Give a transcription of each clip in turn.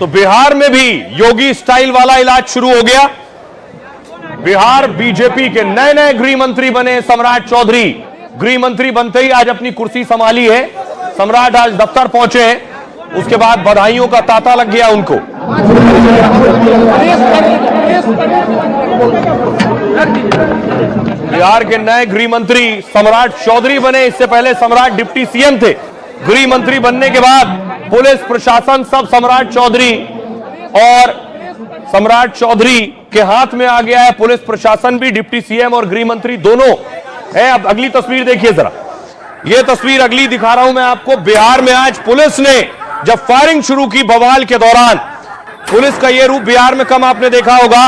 तो बिहार में भी योगी स्टाइल वाला इलाज शुरू हो गया। बिहार बीजेपी के नए नए गृह मंत्री बने सम्राट चौधरी। गृह मंत्री बनते ही आज अपनी कुर्सी संभाली है। सम्राट आज दफ्तर पहुंचे हैं, उसके बाद बधाइयों का तांता लग गया उनको। बिहार के नए गृह मंत्री सम्राट चौधरी बने। इससे पहले सम्राट डिप्टी सीएम थे। गृह मंत्री बनने के बाद पुलिस प्रशासन सब सम्राट चौधरी और सम्राट चौधरी के हाथ में आ गया है। पुलिस प्रशासन भी, डिप्टी सीएम और गृह मंत्री दोनों है। अब अगली तस्वीर देखिए जरा, यह तस्वीर अगली दिखा रहा हूं मैं आपको। बिहार में आज पुलिस ने जब फायरिंग शुरू की बवाल के दौरान, पुलिस का यह रूप बिहार में कम आपने देखा होगा।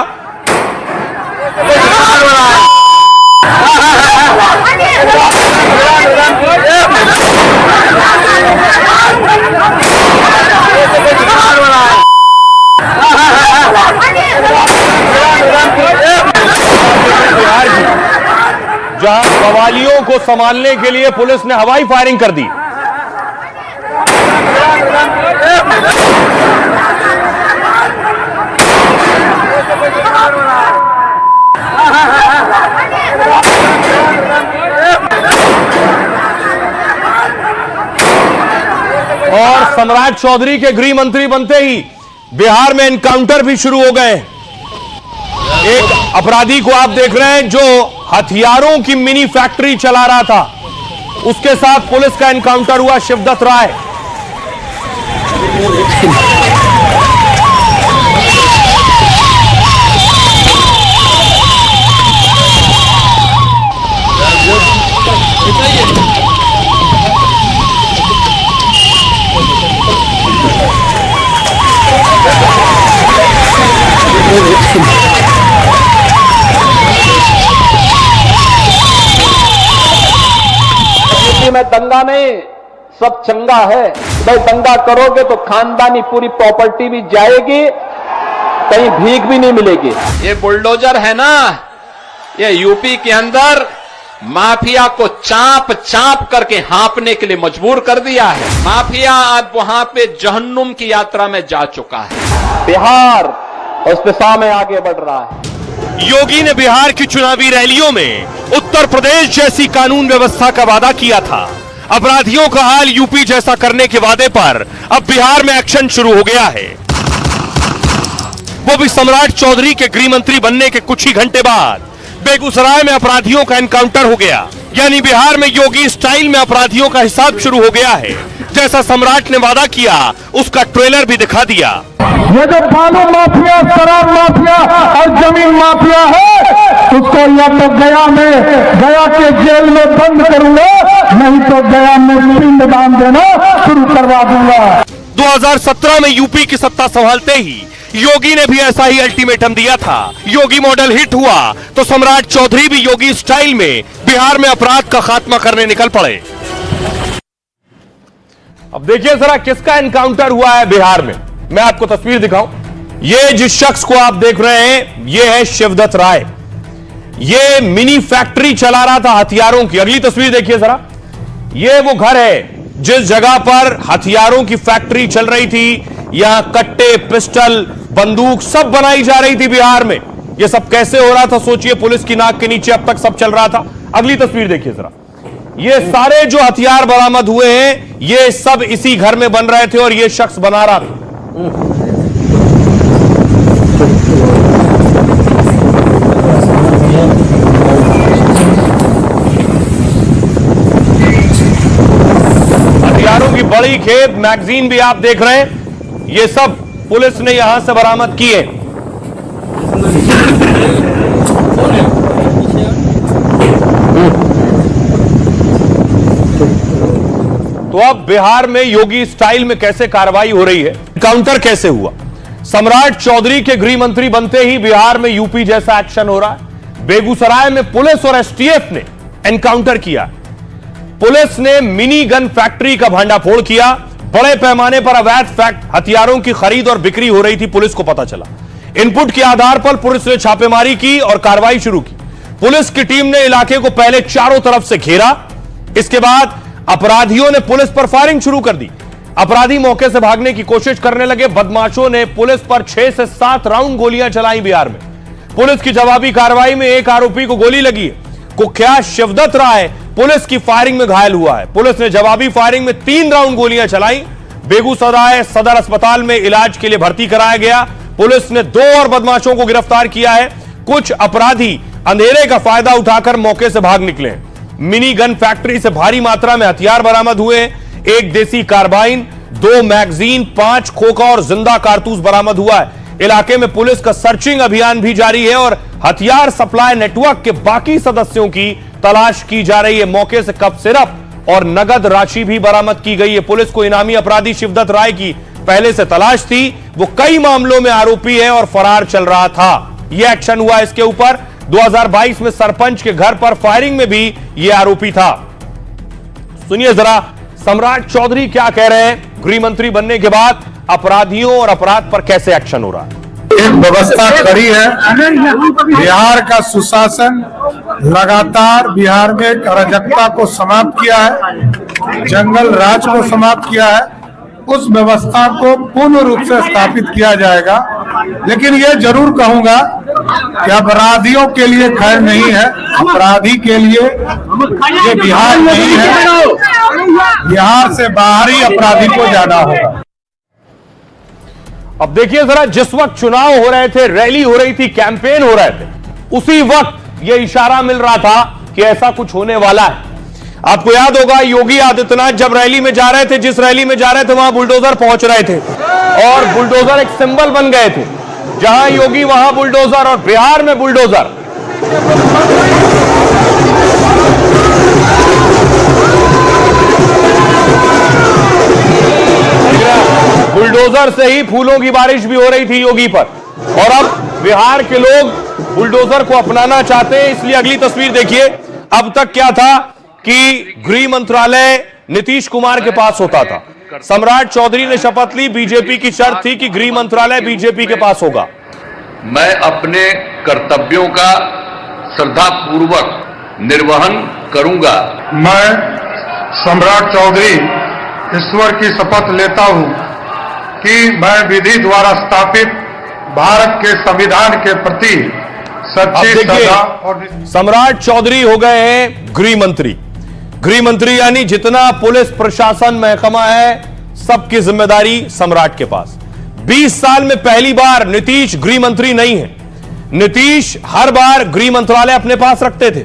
बिहार की जहां बवालियों को संभालने के लिए पुलिस ने हवाई फायरिंग कर दी। और सम्राट चौधरी के गृह मंत्री बनते ही बिहार में एनकाउंटर भी शुरू हो गए। एक अपराधी को आप देख रहे हैं जो हथियारों की मिनी फैक्ट्री चला रहा था, उसके साथ पुलिस का एनकाउंटर हुआ। शिवदत्त राय में दंगा नहीं, सब चंगा है। भाई दंगा करोगे तो खानदानी पूरी प्रॉपर्टी भी जाएगी, कहीं भीख भी नहीं मिलेगी। ये बुलडोजर है ना, ये यूपी के अंदर माफिया को चाप चाप करके हाँपने के लिए मजबूर कर दिया है। माफिया आज वहां पे जहन्नुम की यात्रा में जा चुका है। बिहार उस दिशा में आगे बढ़ रहा है। योगी ने बिहार की चुनावी रैलियों में उत्तर प्रदेश जैसी कानून व्यवस्था का वादा किया था। अपराधियों का हाल यूपी जैसा करने के वादे पर अब बिहार में एक्शन शुरू हो गया है, वो भी सम्राट चौधरी के गृह मंत्री बनने के कुछ ही घंटे बाद। बेगूसराय में अपराधियों का एनकाउंटर हो गया, यानी बिहार में योगी स्टाइल में अपराधियों का हिसाब शुरू हो गया है। जैसा सम्राट ने वादा किया उसका ट्रेलर भी दिखा दिया। ये जो बालू माफिया, शराब माफिया और जमीन माफिया है, उसको या तो गया के जेल में बंद करूंगा, नहीं तो गया में पिंडदान देना शुरू करवा दूंगा। 2017 में यूपी की सत्ता संभालते ही योगी ने भी ऐसा ही अल्टीमेटम दिया था। योगी मॉडल हिट हुआ तो सम्राट चौधरी भी योगी स्टाइल में बिहार में अपराध का खात्मा करने निकल पड़े। अब देखिए जरा किसका एनकाउंटर हुआ है बिहार में। मैं आपको तस्वीर दिखाऊं, ये जिस शख्स को आप देख रहे हैं ये है शिवदत्त राय। ये मिनी फैक्ट्री चला रहा था हथियारों की। अगली तस्वीर देखिए जरा, ये वो घर है जिस जगह पर हथियारों की फैक्ट्री चल रही थी। यहां कट्टे, पिस्टल, बंदूक सब बनाई जा रही थी बिहार में। ये सब कैसे हो रहा था सोचिए, पुलिस की नाक के नीचे अब तक सब चल रहा था। अगली तस्वीर देखिए जरा, ये सारे जो हथियार बरामद हुए हैं ये सब इसी घर में बन रहे थे और ये शख्स बना रहा था। हथियारों की बड़ी खेप, मैगजीन भी आप देख रहे हैं, ये सब पुलिस ने यहां से बरामद किए। तो अब बिहार में योगी स्टाइल में कैसे कार्रवाई हो रही है, काउंटर कैसे हुआ। सम्राट चौधरी के गृह मंत्री बनते ही बिहार में यूपी जैसा एक्शन हो रहा है। बेगूसराय में पुलिस और एसटीएफ ने एनकाउंटर किया। पुलिस ने मिनी गन फैक्ट्री का भांडाफोड़ किया। बड़े पैमाने पर अवैध हथियारों की खरीद और बिक्री हो रही थी, पुलिस को पता चला। इनपुट के आधार पर पुलिस ने छापेमारी की और कार्रवाई शुरू की। पुलिस की टीम ने इलाके को पहले चारों तरफ से घेरा, इसके बाद अपराधियों ने पुलिस पर फायरिंग शुरू कर दी। अपराधी मौके से भागने की कोशिश करने लगे। बदमाशों ने पुलिस पर 6 से 7 राउंड गोलियां चलाई। बिहार में पुलिस की जवाबी कार्रवाई में एक आरोपी को गोली लगी है। कुख्यात शिवदत्त राय पुलिस की फायरिंग में घायल हुआ है। पुलिस ने जवाबी फायरिंग में 3 राउंड गोलियां चलाई। बेगूसराय सदर अस्पताल में इलाज के लिए भर्ती कराया गया। पुलिस ने 2 और बदमाशों को गिरफ्तार किया है। कुछ अपराधी अंधेरे का फायदा उठाकर मौके से भाग निकले। मिनी गन फैक्ट्री से भारी मात्रा में हथियार बरामद हुए। 1 देसी कार्बाइन, 2 मैगजीन, 5 खोखा और जिंदा कारतूस बरामद हुआ है। इलाके में पुलिस का सर्चिंग अभियान भी जारी है और हथियार सप्लाई नेटवर्क के बाकी सदस्यों की तलाश की जा रही है। मौके से कप सिरप और नगद राशि भी बरामद की गई है। पुलिस को इनामी अपराधी शिवदत्त राय की पहले से तलाश थी। वो कई मामलों में आरोपी है और फरार चल रहा था। यह एक्शन हुआ इसके ऊपर। 2022 में सरपंच के घर पर फायरिंग में भी यह आरोपी था। सुनिए जरा सम्राट चौधरी क्या कह रहे हैं। गृह मंत्री बनने के बाद अपराधियों और अपराध पर कैसे एक्शन हो रहा है। एक व्यवस्था कड़ी है। बिहार का सुशासन लगातार बिहार में अराजकता को समाप्त किया है, जंगल राज को समाप्त किया है। उस व्यवस्था को पूर्ण रूप से स्थापित किया जाएगा। लेकिन ये जरूर कहूंगा कि अपराधियों के लिए खैर नहीं है, अपराधी के लिए ये बिहार नहीं है। बिहार से बाहर ही अपराधी को जाना होगा। अब देखिए जरा, जिस वक्त चुनाव हो रहे थे, रैली हो रही थी, कैंपेन हो रहे थे, उसी वक्त यह इशारा मिल रहा था कि ऐसा कुछ होने वाला है। आपको याद होगा योगी आदित्यनाथ जब रैली में जा रहे थे, जिस रैली में जा रहे थे वहां बुलडोजर पहुंच रहे थे और बुलडोजर एक सिंबल बन गए थे। जहां योगी वहां बुलडोजर और बिहार में बुलडोजर। बुलडोजर से ही फूलों की बारिश भी हो रही थी योगी पर। और अब बिहार के लोग बुलडोजर को अपनाना चाहते हैं। इसलिए अगली तस्वीर देखिए। अब तक क्या था कि गृह मंत्रालय नीतीश कुमार के पास होता था। सम्राट चौधरी ने शपथ ली। बीजेपी की शर्त थी कि गृह मंत्रालय बीजेपी के पास होगा। मैं अपने कर्तव्यों का श्रद्धापूर्वक निर्वहन करूंगा। मैं सम्राट चौधरी ईश्वर की शपथ लेता हूं कि मैं विधि द्वारा स्थापित भारत के संविधान के प्रति सच्ची श्रद्धा और सम्राट चौधरी हो गए हैं गृह मंत्री। गृह मंत्री यानी जितना पुलिस प्रशासन महकमा है सबकी जिम्मेदारी सम्राट के पास। 20 साल में पहली बार नीतीश गृह मंत्री नहीं है। नीतीश हर बार गृह मंत्रालय अपने पास रखते थे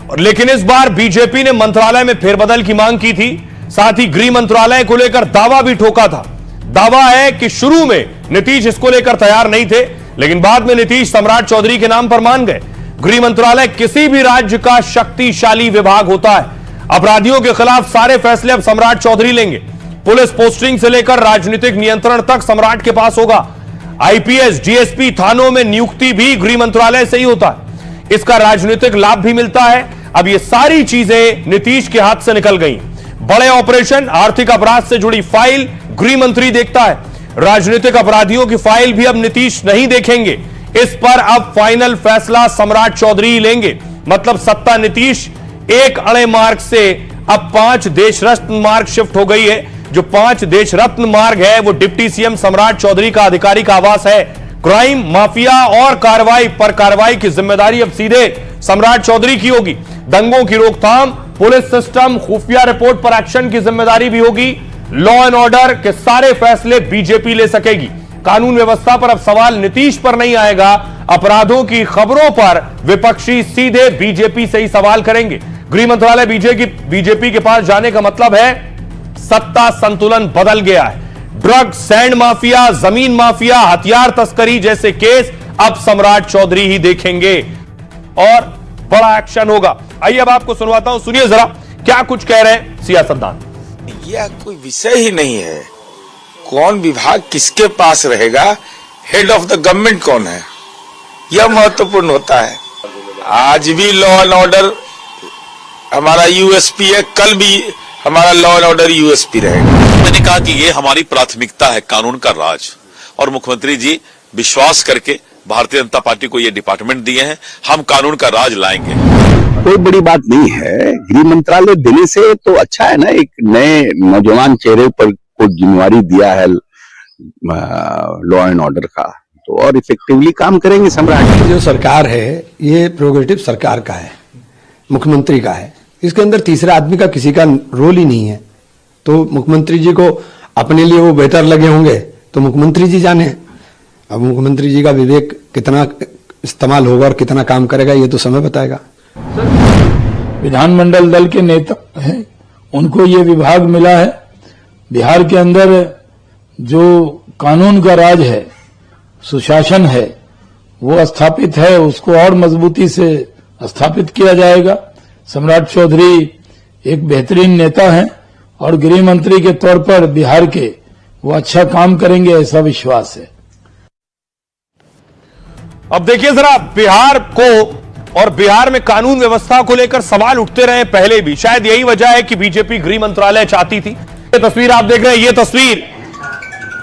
और लेकिन इस बार बीजेपी ने मंत्रालय में फेरबदल की मांग की थी। साथ ही गृह मंत्रालय को लेकर दावा भी ठोका था। दावा है कि शुरू में नीतीश इसको लेकर तैयार नहीं थे, लेकिन बाद में नीतीश सम्राट चौधरी के नाम पर मान गए। गृह मंत्रालय किसी भी राज्य का शक्तिशाली विभाग होता है। अपराधियों के खिलाफ सारे फैसले अब सम्राट चौधरी लेंगे। पुलिस पोस्टिंग से लेकर राजनीतिक नियंत्रण तक सम्राट के पास होगा। आईपीएस, डीएसपी, थानों में नियुक्ति भी गृह मंत्रालय से ही होता है। इसका राजनीतिक लाभ भी मिलता है। अब ये सारी चीजें नीतीश के हाथ से निकल गई। बड़े ऑपरेशन, आर्थिक अपराध से जुड़ी फाइल गृह मंत्री देखता है। राजनीतिक अपराधियों की फाइल भी अब नीतीश नहीं देखेंगे। इस पर अब फाइनल फैसला सम्राट चौधरी ही लेंगे। मतलब सत्ता नीतीश एक अड़े मार्ग से अब 5 देश रत्न मार्ग शिफ्ट हो गई है। जो 5 देश रत्न मार्ग है वो डिप्टी सीएम सम्राट चौधरी का आधिकारिक आवास है। क्राइम, माफिया और कार्रवाई पर कार्रवाई की जिम्मेदारी अब सीधे सम्राट चौधरी की होगी। दंगों की रोकथाम, पुलिस सिस्टम, खुफिया रिपोर्ट पर एक्शन की जिम्मेदारी भी होगी। लॉ एंड ऑर्डर के सारे फैसले बीजेपी ले सकेगी। कानून व्यवस्था पर अब सवाल नीतीश पर नहीं आएगा। अपराधों की खबरों पर विपक्षी सीधे बीजेपी से ही सवाल करेंगे। गृह मंत्रालय बीजेपी के पास जाने का मतलब है सत्ता संतुलन बदल गया है। ड्रग, सैंड माफिया, जमीन माफिया, हथियार तस्करी जैसे केस अब सम्राट चौधरी ही देखेंगे और बड़ा एक्शन होगा। आइए अब आपको सुनवाता हूं, सुनिए जरा क्या कुछ कह रहे हैं सियासतदान। यह कोई विषय ही नहीं है। कौन विभाग किसके पास रहेगा, हेड ऑफ द गवर्नमेंट कौन है, यह महत्वपूर्ण होता है। आज भी लॉ एंड ऑर्डर हमारा यूएसपी है, कल भी हमारा लॉ एंड ऑर्डर यूएसपी रहेगा। मैंने कहा कि ये हमारी प्राथमिकता है, कानून का राज, और मुख्यमंत्री जी विश्वास करके भारतीय जनता पार्टी को ये डिपार्टमेंट दिए हैं। हम कानून का राज लाएंगे। कोई बड़ी बात नहीं है। गृह मंत्रालय देने से तो अच्छा है ना, एक नए नौजवान चेहरे पर को जिम्मेवारी दिया है लॉ एंड ऑर्डर का, तो और इफेक्टिवली काम करेंगे सम्राट। जो सरकार है ये प्रोग्रेटिव सरकार का है, मुख्यमंत्री का है, इसके अंदर तीसरा आदमी का किसी का रोल ही नहीं है। तो मुख्यमंत्री जी को अपने लिए वो बेहतर लगे होंगे तो मुख्यमंत्री जी जाने। अब मुख्यमंत्री जी का विवेक कितना इस्तेमाल होगा और कितना काम करेगा ये तो समय बताएगा। विधानमंडल दल के नेता हैं, उनको ये विभाग मिला है। बिहार के अंदर जो कानून का राज है, सुशासन है, वो स्थापित है, उसको और मजबूती से स्थापित किया जाएगा। सम्राट चौधरी एक बेहतरीन नेता हैं और गृह मंत्री के तौर पर बिहार के वो अच्छा काम करेंगे, ऐसा विश्वास है। अब देखिए जरा बिहार को और बिहार में कानून व्यवस्था को लेकर सवाल उठते रहे पहले भी, शायद यही वजह है कि बीजेपी गृह मंत्रालय चाहती थी। ये तस्वीर आप देख रहे हैं, ये तस्वीर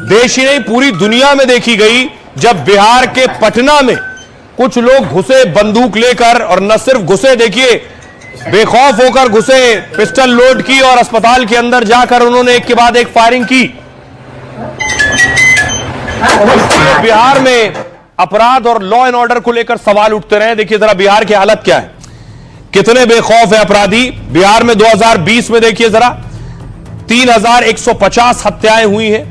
देश ही नहीं पूरी दुनिया में देखी गई जब बिहार के पटना में कुछ लोग घुसे बंदूक लेकर, और न सिर्फ घुसे, देखिए बेखौफ होकर घुसे, पिस्टल लोड की और अस्पताल के अंदर जाकर उन्होंने एक के बाद एक फायरिंग की। बिहार में अपराध और लॉ एंड ऑर्डर को लेकर सवाल उठते रहे। देखिए जरा बिहार की हालत क्या है, कितने बेखौफ है अपराधी। बिहार में 2020 में देखिए जरा 3150 हत्याएं हुई हैं,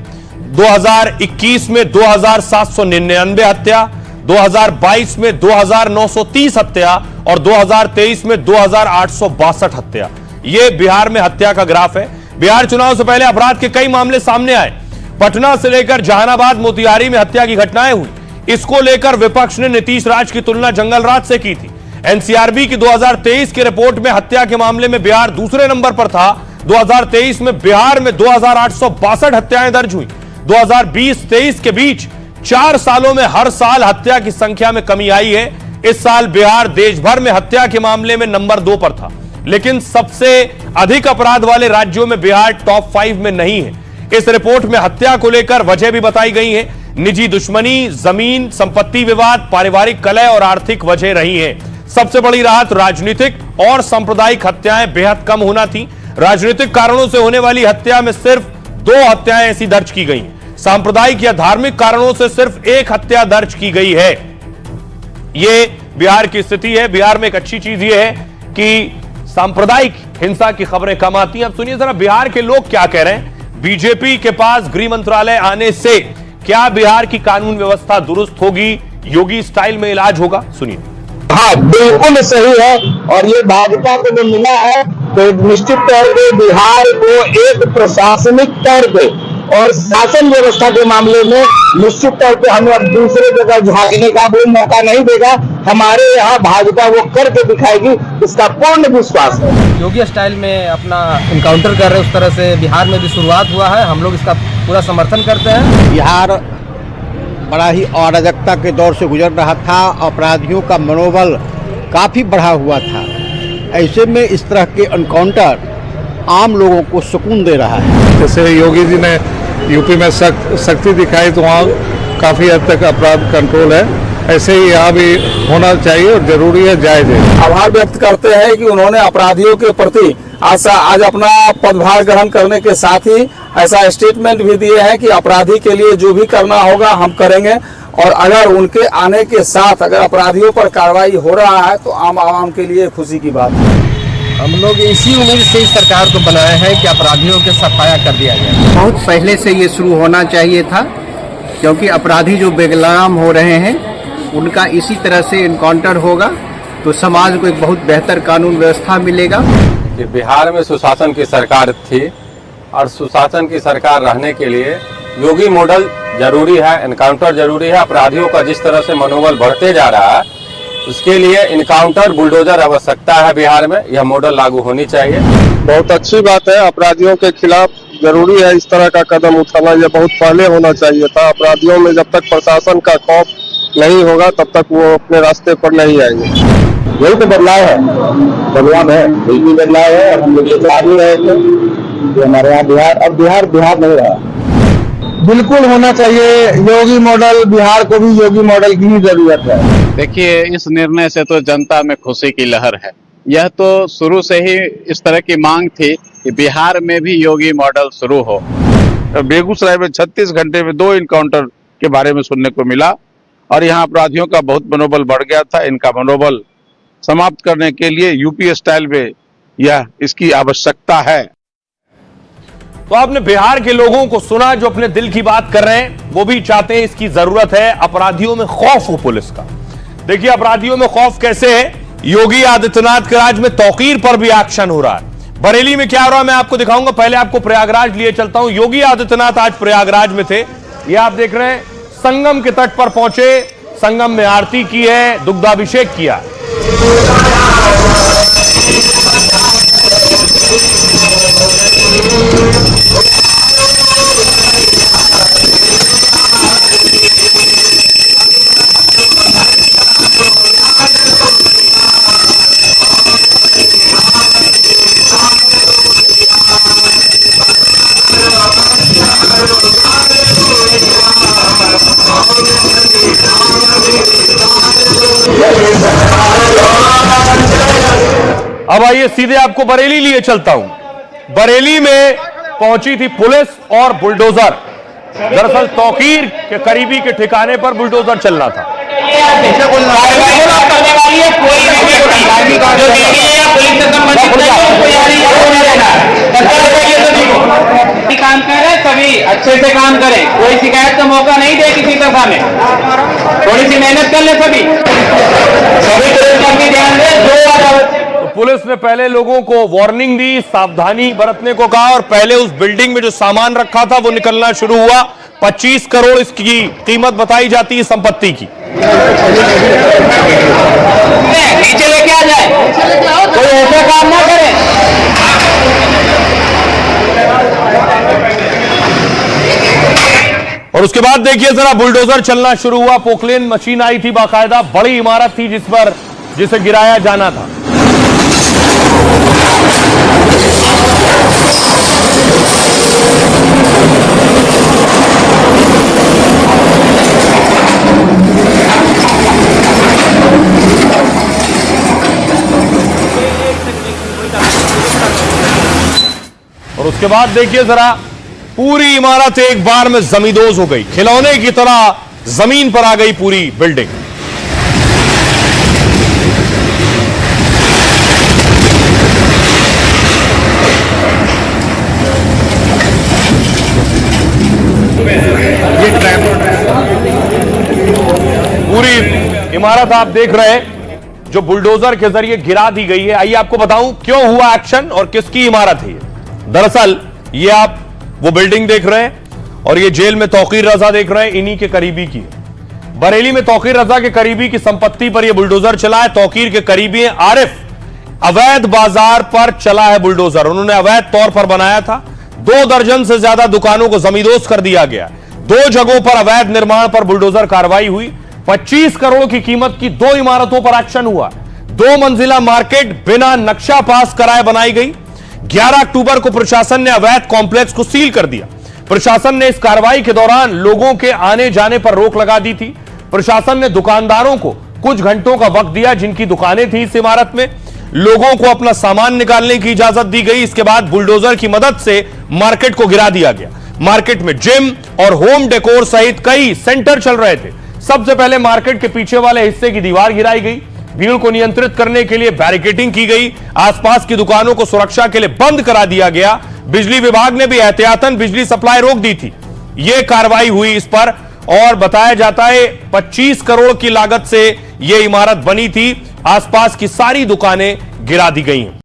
2021 में 2799 हत्या, 2022 में 2930 हत्या और 2023 में 2862 हत्या। यह बिहार में हत्या का ग्राफ है। बिहार चुनाव से पहले अपराध के कई मामले सामने आए। पटना से लेकर जहानाबाद, मोतिहारी में हत्या की घटनाएं हुई। इसको लेकर विपक्ष ने नीतीश राज की तुलना जंगल राज से की थी। एनसीआरबी की 2023 की रिपोर्ट में हत्या के मामले में बिहार दूसरे नंबर पर था। 2023 में बिहार में 2862 हत्याएं दर्ज हुई। 2020-23 के बीच 4 सालों में हर साल हत्या की संख्या में कमी आई है। इस साल बिहार देश भर में हत्या के मामले में नंबर 2 पर था, लेकिन सबसे अधिक अपराध वाले राज्यों में बिहार टॉप 5 में नहीं है। इस रिपोर्ट में हत्या को लेकर वजह भी बताई गई है। निजी दुश्मनी, जमीन संपत्ति विवाद, पारिवारिक कलह और आर्थिक वजह रही है। सबसे बड़ी राहत राजनीतिक और सांप्रदायिक हत्याएं बेहद कम होना थी। राजनीतिक कारणों से होने वाली हत्या में सिर्फ 2 हत्याएं ऐसी दर्ज की गई। सांप्रदायिक या धार्मिक कारणों से सिर्फ 1 हत्या दर्ज की गई है। यह बिहार की स्थिति है। बिहार में एक अच्छी चीज यह है कि सांप्रदायिक हिंसा की खबरें कम आती हैं। अब सुनिए जरा बिहार के लोग क्या कह रहे हैं। बीजेपी के पास गृह मंत्रालय आने से क्या बिहार की कानून व्यवस्था दुरुस्त होगी, योगी स्टाइल में इलाज होगा? सुनिए। हाँ, बिल्कुल सही है। और ये भाजपा को जो मिला है तो निश्चित तौर पे बिहार को एक प्रशासनिक तौर पे और शासन व्यवस्था के मामले में निश्चित तौर पे हमें अब दूसरे जगह झांकने का भी मौका नहीं देगा। हमारे यहाँ भाजपा वो करके दिखाएगी, इसका पूर्ण विश्वास है। योगी स्टाइल में अपना इनकाउंटर कर रहे हैं, उस तरह से बिहार में भी शुरुआत हुआ है। हम लोग इसका पूरा समर्थन करते हैं। बिहार बड़ा ही अराजकता के दौर से गुजर रहा था, अपराधियों का मनोबल काफी बढ़ा हुआ था। ऐसे में इस तरह के एनकाउंटर आम लोगों को सुकून दे रहा है। जैसे योगी जी ने यूपी में सख्ती दिखाई तो वहाँ काफी हद तक अपराध कंट्रोल है, ऐसे ही यहाँ भी होना चाहिए और जरूरी है, जायज है। आभार व्यक्त करते हैं कि उन्होंने अपराधियों के प्रति आज अपना पदभार ग्रहण करने के साथ ही ऐसा स्टेटमेंट भी दिए हैं कि अपराधी के लिए जो भी करना होगा हम करेंगे, और अगर उनके आने के साथ अगर अपराधियों पर कार्रवाई हो रहा है तो आम आवाम के लिए खुशी की बात है। हम लोग इसी उम्मीद से इस सरकार को बनाए हैं कि अपराधियों के सफाया कर दिया जाए। बहुत पहले से ये शुरू होना चाहिए था, क्योंकि अपराधी जो बेगुनाम हो रहे हैं उनका इसी तरह से इनकाउंटर होगा तो समाज को एक बहुत बेहतर कानून व्यवस्था मिलेगा। कि बिहार में सुशासन की सरकार थी और सुशासन की सरकार रहने के लिए योगी मॉडल जरूरी है, एनकाउंटर जरूरी है। अपराधियों का जिस तरह से मनोबल बढ़ते जा रहा है उसके लिए इनकाउंटर, बुलडोजर आवश्यकता है। बिहार में यह मॉडल लागू होनी चाहिए। बहुत अच्छी बात है, अपराधियों के खिलाफ जरूरी है इस तरह का कदम उठाना। यह बहुत पहले होना चाहिए था। अपराधियों में जब तक प्रशासन का खौफ नहीं होगा तब तक वो अपने रास्ते पर नहीं आएंगे। यही तो बदलाव है, बदलाव है, बिल्कुल बदलाव है। और हम लोग बिहार ही रहे थे, जो हमारे यहाँ बिहार, अब बिहार नहीं रहा। बिल्कुल होना चाहिए योगी मॉडल। बिहार को भी योगी मॉडल की ही जरूरत है। देखिए, इस निर्णय से तो जनता में खुशी की लहर है। यह तो शुरू से ही इस तरह की मांग थी कि बिहार में भी योगी मॉडल शुरू हो। बेगूसराय में 36 घंटे में 2 इनकाउंटर के बारे में सुनने को मिला और यहाँ अपराधियों का बहुत मनोबल बढ़ गया था। इनका मनोबल समाप्त करने के लिए यूपी स्टाइल में यह इसकी आवश्यकता है। तो आपने बिहार के लोगों को सुना जो अपने दिल की बात कर रहे हैं, वो भी चाहते हैं, इसकी जरूरत है, अपराधियों में खौफ हो पुलिस का। देखिए अपराधियों में खौफ कैसे है, योगी आदित्यनाथ के राज में तौकीर पर भी एक्शन हो रहा है। बरेली में क्या हो रहा है मैं आपको दिखाऊंगा, पहले आपको प्रयागराज लिए चलता हूं। योगी आदित्यनाथ आज प्रयागराज में थे, ये आप देख रहे हैं, संगम के तट पर पहुंचे, संगम में आरती की है, दुग्धाभिषेक किया। अब आइए सीधे आपको बरेली लिए चलता हूं। बरेली में पहुंची थी पुलिस और बुलडोजर। दरअसल तौकीर के करीबी के ठिकाने पर बुलडोजर चलना था। काम करें सभी अच्छे से काम करें, कोई शिकायत का मौका नहीं दे किसी तरह में, थोड़ी सी मेहनत कर ले सभी ध्यान दे। पुलिस ने पहले लोगों को वार्निंग दी, सावधानी बरतने को कहा और पहले उस बिल्डिंग में जो सामान रखा था वो निकलना शुरू हुआ। 25 करोड़ इसकी कीमत बताई जाती है संपत्ति की। नीचे लेके आ जाए, कोई ऐसा काम ना करे। और उसके बाद देखिए जरा बुलडोजर चलना शुरू हुआ। पोकलेन मशीन आई थी, बाकायदा बड़ी इमारत थी जिसे गिराया जाना था। और उसके बाद देखिए जरा पूरी इमारत एक बार में जमींदोज हो गई, खिलौने की तरह जमीन पर आ गई पूरी बिल्डिंग। पूरी इमारत आप देख रहे हैं जो बुलडोजर के जरिए गिरा दी गई है। आइए आपको बताऊं क्यों हुआ एक्शन और किसकी इमारत है ये। दरअसल ये आप वो बिल्डिंग देख रहे हैं और ये जेल में तौकीर रजा देख रहे हैं, इन्हीं के करीबी की है। बरेली में तौकीर रजा के करीबी की संपत्ति पर यह बुलडोजर चला है। तौकीर के करीबी हैं आरिफ, अवैध बाजार पर चला है बुलडोजर। उन्होंने अवैध तौर पर बनाया था। 2 दर्जन से ज्यादा दुकानों को जमींदोज कर दिया गया। 2 जगहों पर अवैध निर्माण पर बुलडोजर कार्रवाई हुई। 25 करोड़ की कीमत की 2 इमारतों पर एक्शन हुआ। 2 मंजिला मार्केट बिना नक्शा पास कराए बनाई गई। 11 अक्टूबर को प्रशासन ने अवैध कॉम्प्लेक्स को सील कर दिया। प्रशासन ने इस कार्रवाई के दौरान लोगों के आने जाने पर रोक लगा दी थी। प्रशासन ने दुकानदारों को कुछ घंटों का वक्त दिया जिनकी दुकानें थी इस इमारत में। लोगों को अपना सामान निकालने की इजाजत दी गई। इसके बाद बुलडोजर की मदद से मार्केट को गिरा दिया गया। मार्केट में जिम और होम डेकोर सहित कई सेंटर चल रहे थे। सबसे पहले मार्केट के पीछे वाले हिस्से की दीवार गिराई गई। भीड़ को नियंत्रित करने के लिए बैरिकेडिंग की गई। आसपास की दुकानों को सुरक्षा के लिए बंद करा दिया गया। बिजली विभाग ने भी एहतियातन बिजली सप्लाई रोक दी थी। यह कार्रवाई हुई इस पर और बताया जाता है 25 करोड़ की लागत से यह इमारत बनी थी। आसपास की सारी दुकानें गिरा दी गई हैं।